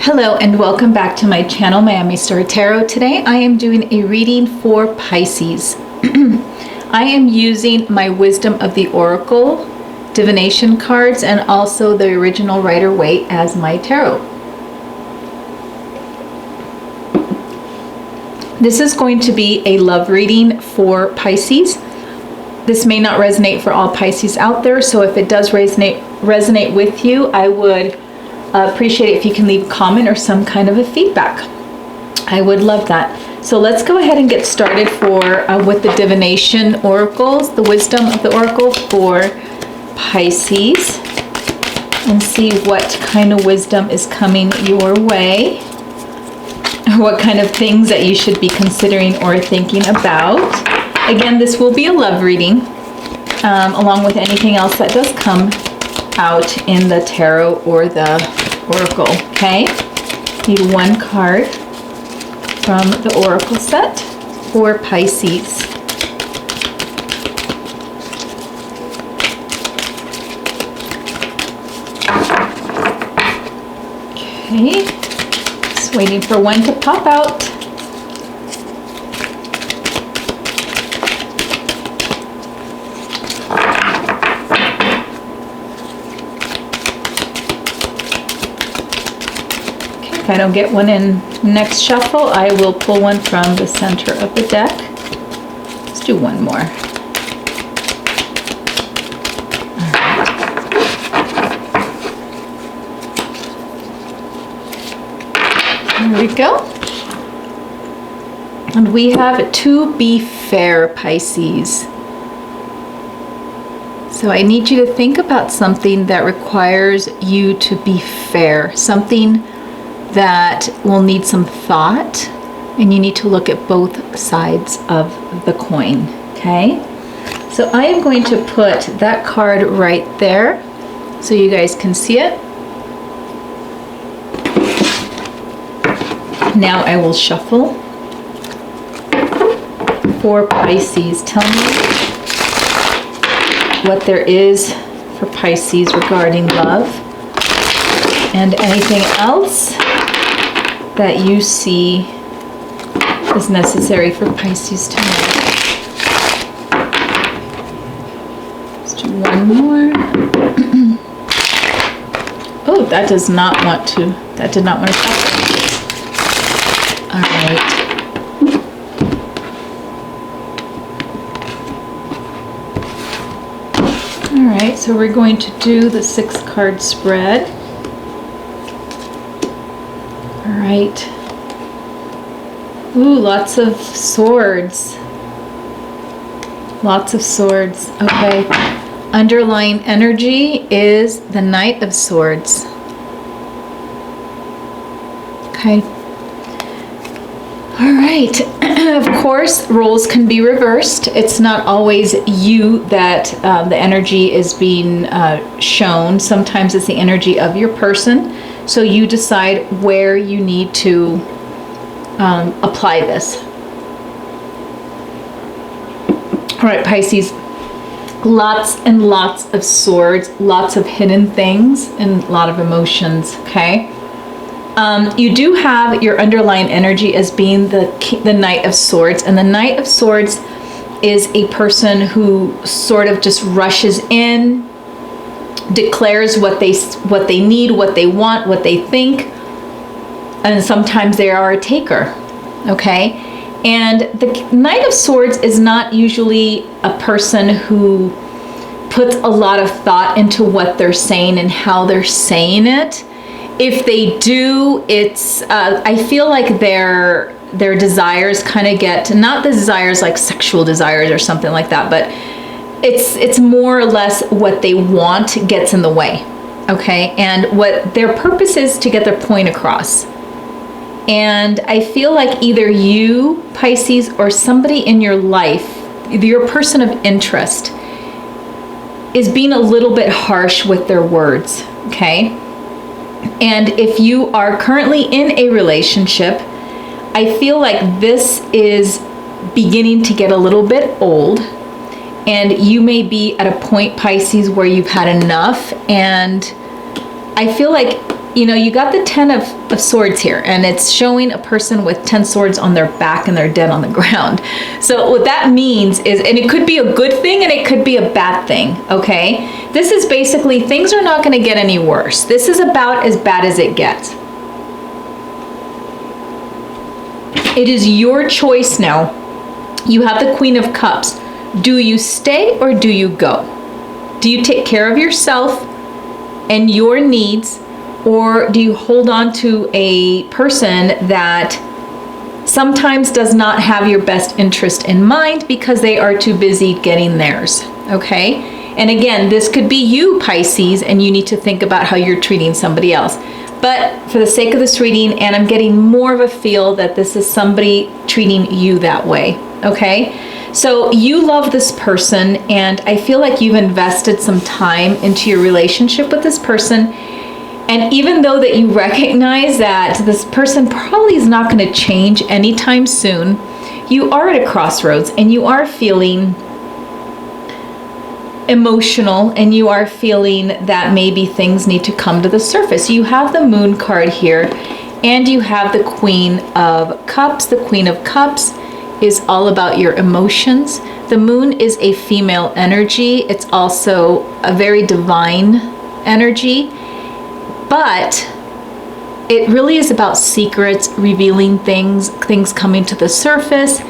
Hello and welcome back to my channel, Miami Star Tarot. Today I am doing a reading for Pisces. I am using my Wisdom of the Oracle divination cards and also the original Rider-Waite as my tarot. This is going to be a love reading for Pisces. This may not resonate for all Pisces out there, so if it does resonate with you, I would appreciate it if you can leave a comment or some kind of a feedback. I would love that. So let's go ahead and get started with the divination oracles, the wisdom of the oracle for Pisces, and see what kind of wisdom is coming your way, what kind of things that you should be considering or thinking about. Again, this will be a love reading, along with anything else that does come out in the tarot or the oracle. Okay, need one card from the oracle set for Pisces. Okay, just waiting for one to pop out. If I don't get one in next shuffle, I will pull one from the center of the deck. Let's do one more. There we go. And we have to be fair, Pisces. So I need you to think about something that requires you to be fair, something that will need some thought, and you need to look at both sides of the coin. Okay, so I am going to put that card right there so you guys can see it. Now I will shuffle for Pisces. Tell me what there is for Pisces regarding love and anything else that you see is necessary for Pisces to know. Let's do one more. Oh, that did not want to happen. All right, so we're going to do the 6-card spread. All right. Ooh, lots of swords. Lots of swords. Okay. Underlying energy is the Knight of Swords. Okay. All right. Of course, roles can be reversed. It's not always you that the energy is being shown. Sometimes it's the energy of your person. So you decide where you need to apply this. All right, Pisces, lots and lots of swords, lots of hidden things, and a lot of emotions, okay? You do have your underlying energy as being the Knight of Swords, and the Knight of Swords is a person who sort of just rushes in, declares what they need, what they want, what they think, and sometimes they are a taker. Okay, and the Knight of Swords is not usually a person who puts a lot of thought into what they're saying and how they're saying it. If they do, it's I feel like their desires kind of get, not the desires like sexual desires or something like that, but it's more or less what they want gets in the way, okay? And what their purpose is to get their point across. And I feel like either you, Pisces, or somebody in your life, your person of interest, is being a little bit harsh with their words, okay? And if you are currently in a relationship, I feel like this is beginning to get a little bit old. And you may be at a point, Pisces, where you've had enough, and I feel like you know, you got the 10 of swords here, and it's showing a person with 10 swords on their back and they're dead on the ground. So what that means is, and it could be a good thing and it could be a bad thing, okay? This is basically, things are not going to get any worse. This is about as bad as it gets. It is your choice now. You have the Queen of Cups. Do you stay or do you go? Do you take care of yourself and your needs, or do you hold on to a person that sometimes does not have your best interest in mind because they are too busy getting theirs, okay? And again, this could be you, Pisces, and you need to think about how you're treating somebody else. But for the sake of this reading, and I'm getting more of a feel that this is somebody treating you that way, okay? So you love this person, and I feel like you've invested some time into your relationship with this person. And even though that you recognize that this person probably is not going to change anytime soon, you are at a crossroads and you are feeling emotional and you are feeling that maybe things need to come to the surface. You have the Moon card here and you have the Queen of Cups. The Queen of Cups is all about your emotions. The Moon is a female energy. It's also a very divine energy. But it really is about secrets, revealing things coming to the surface,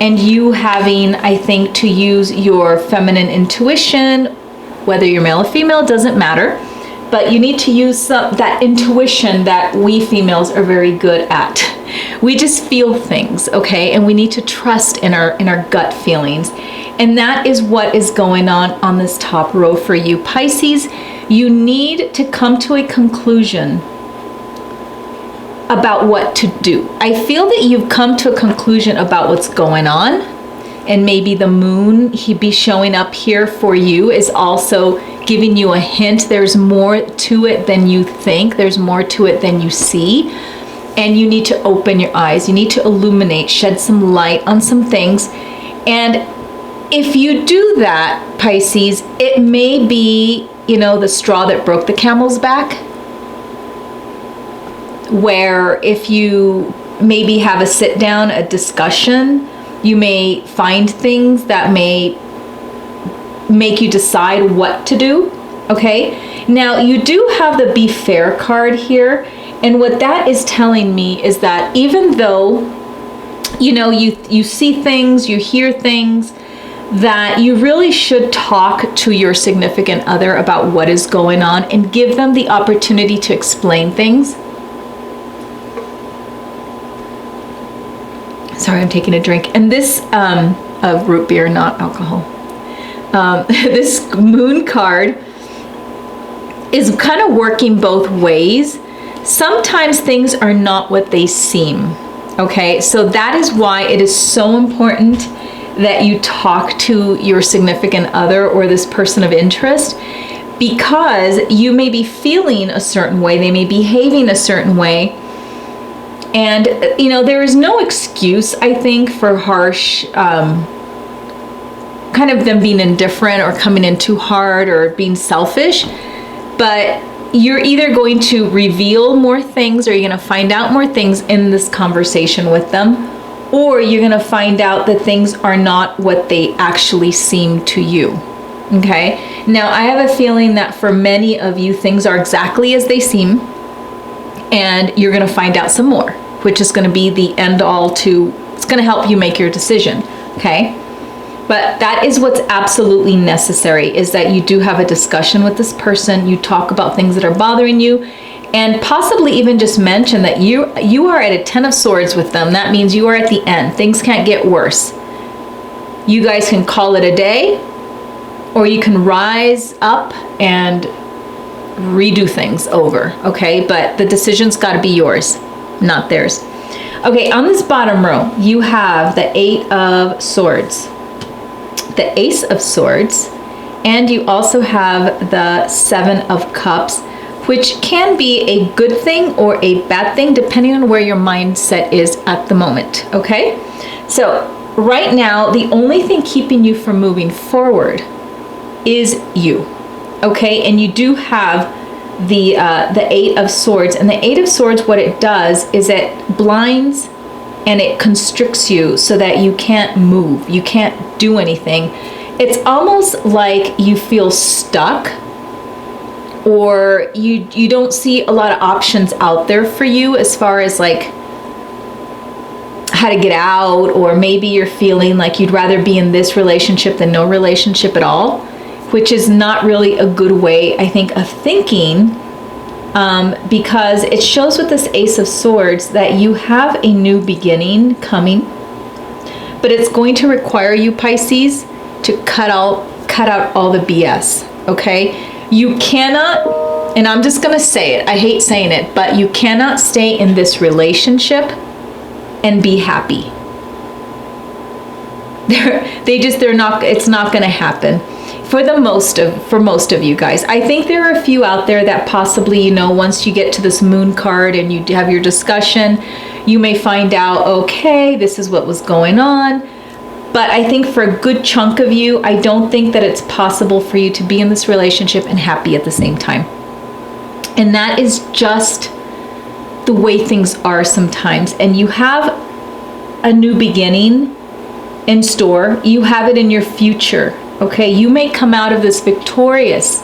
and you having, I think, to use your feminine intuition, whether you're male or female, doesn't matter, but you need to use that intuition that we females are very good at. We just feel things, okay? And we need to trust in our gut feelings. And that is what is going on this top row for you, Pisces. You need to come to a conclusion about what to do. I feel that you've come to a conclusion about what's going on, and maybe the Moon, he'd be showing up here for you, is also giving you a hint. There's more to it than you think. There's more to it than you see. And you need to open your eyes. You need to illuminate, shed some light on some things. And if you do that, Pisces, it may be, you know, the straw that broke the camel's back, where if you maybe have a sit down, a discussion, you may find things that may make you decide what to do, okay? Now, you do have the Be Fair card here, and what that is telling me is that even though, you know, you see things, you hear things, that you really should talk to your significant other about what is going on and give them the opportunity to explain things. Sorry, I'm taking a drink. And this, of root beer, not alcohol. This Moon card is kind of working both ways. Sometimes things are not what they seem, okay? So that is why it is so important that you talk to your significant other or this person of interest, because you may be feeling a certain way, they may be behaving a certain way, and you know, there is no excuse, I think, for harsh, kind of them being indifferent or coming in too hard or being selfish, but you're either going to reveal more things or you're going to find out more things in this conversation with them, or you're going to find out that things are not what they actually seem to you, okay? Now, I have a feeling that for many of you, things are exactly as they seem, and you're going to find out some more, which is going to be the end all to, it's going to help you make your decision, okay? But that is what's absolutely necessary, is that you do have a discussion with this person, you talk about things that are bothering you, and possibly even just mention that you are at a 10 of swords with them. That means you are at the end. Things can't get worse. You guys can call it a day, or you can rise up and redo things over, okay? But the decision's got to be yours, not theirs. Okay, on this bottom row, you have the 8 of swords, the Ace of Swords, and you also have the 7 of Cups, which can be a good thing or a bad thing depending on where your mindset is at the moment, okay? So right now, the only thing keeping you from moving forward is you, okay? And you do have the Eight of Swords. And the Eight of Swords, what it does is it blinds and it constricts you so that you can't move, you can't do anything. It's almost like you feel stuck, or you don't see a lot of options out there for you as far as like how to get out, or maybe you're feeling like you'd rather be in this relationship than no relationship at all, which is not really a good way, I think, of thinking, because it shows with this Ace of Swords that you have a new beginning coming, but it's going to require you, Pisces, to cut out all the BS, okay? You cannot, and I'm just gonna say it, I hate saying it, but you cannot stay in this relationship and be happy. It's not gonna happen for most of you guys. I think there are a few out there that possibly, you know, once you get to this Moon card and you have your discussion, you may find out, okay, this is what was going on. But I think for a good chunk of you, I don't think that it's possible for you to be in this relationship and happy at the same time. And that is just the way things are sometimes. And you have a new beginning in store. You have it in your future. Okay, you may come out of this victorious,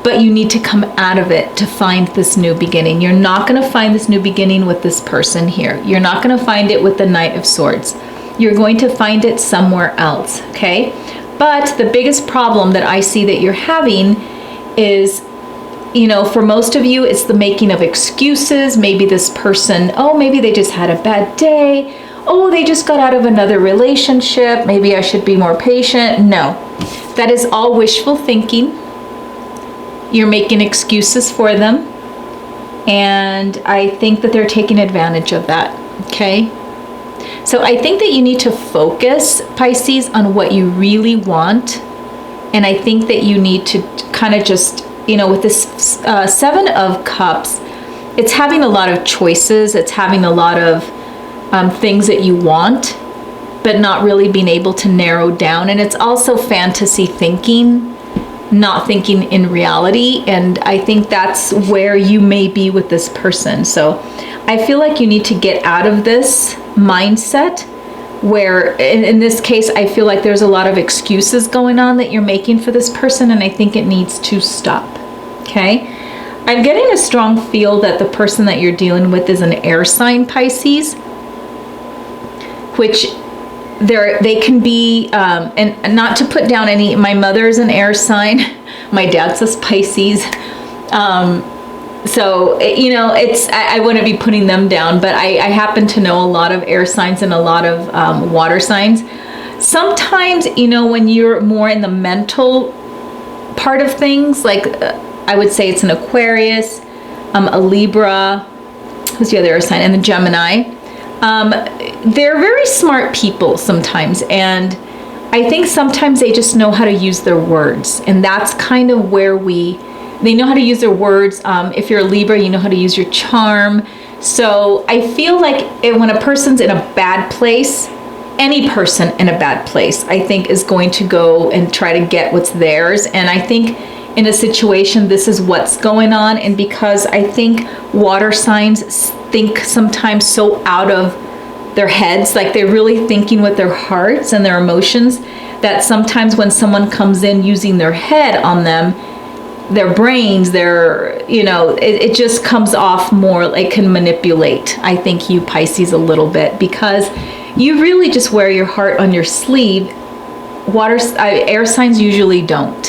but you need to come out of it to find this new beginning. You're not going to find this new beginning with this person here. You're not going to find it with the Knight of Swords. You're going to find it somewhere else, okay? But the biggest problem that I see that you're having is, you know, for most of you, it's the making of excuses. Maybe this person, oh, maybe they just had a bad day. Oh, they just got out of another relationship. Maybe I should be more patient. No, that is all wishful thinking. You're making excuses for them. And I think that they're taking advantage of that, okay? So I think that you need to focus, Pisces, on what you really want. And I think that you need to kind of just, you know, with this Seven of Cups, it's having a lot of choices. It's having a lot of things that you want, but not really being able to narrow down. And it's also fantasy thinking, not thinking in reality. And I think that's where you may be with this person. So I feel like you need to get out of this mindset where, in this case, I feel like there's a lot of excuses going on that you're making for this person. And I think it needs to stop, okay? I'm getting a strong feel that the person that you're dealing with is an air sign, Pisces, which they can be, and not to put down any, my mother is an air sign, my dad says Pisces, so, you know, I wouldn't be putting them down, but I happen to know a lot of air signs and a lot of water signs. Sometimes, you know, when you're more in the mental part of things, like I would say it's an Aquarius, a Libra, who's the other air sign, and the Gemini. They're very smart people sometimes, and I think sometimes they just know how to use their words, and that's kind of where they know how to use their words. If you're a Libra, you know how to use your charm. So I feel like when a person's in a bad place, any person in a bad place, I think, is going to go and try to get what's theirs. And I think in a situation, this is what's going on. And because I think water signs think sometimes so out of their heads, like they're really thinking with their hearts and their emotions, that sometimes when someone comes in using their head on them, their brains, you know, it just comes off more like can manipulate, I think, you Pisces a little bit, because you really just wear your heart on your sleeve. Air signs usually don't.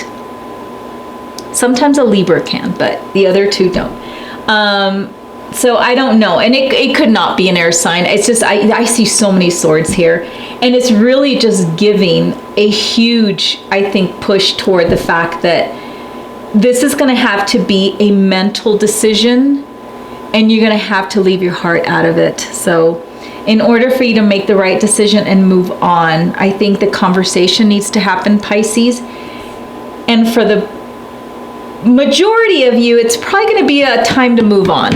Sometimes a Libra can, but the other two don't. So I don't know. And it could not be an air sign. It's just, I see so many swords here. And it's really just giving a huge, I think, push toward the fact that this is going to have to be a mental decision, and you're going to have to leave your heart out of it. So in order for you to make the right decision and move on, I think the conversation needs to happen, Pisces. And for the majority of you, it's probably going to be a time to move on,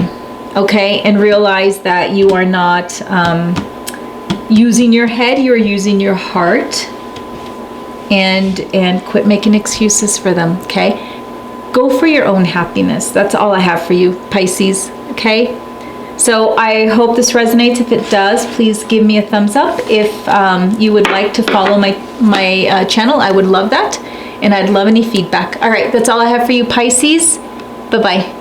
okay? And realize that you are not using your head, you're using your heart, and quit making excuses for them, okay? go for your own happiness. That's all I have for you, Pisces, okay? So I hope this resonates. If it does, please give me a thumbs up. If you would like to follow my channel, I would love that. And I'd love any feedback. All right, that's all I have for you, Pisces. Bye-bye.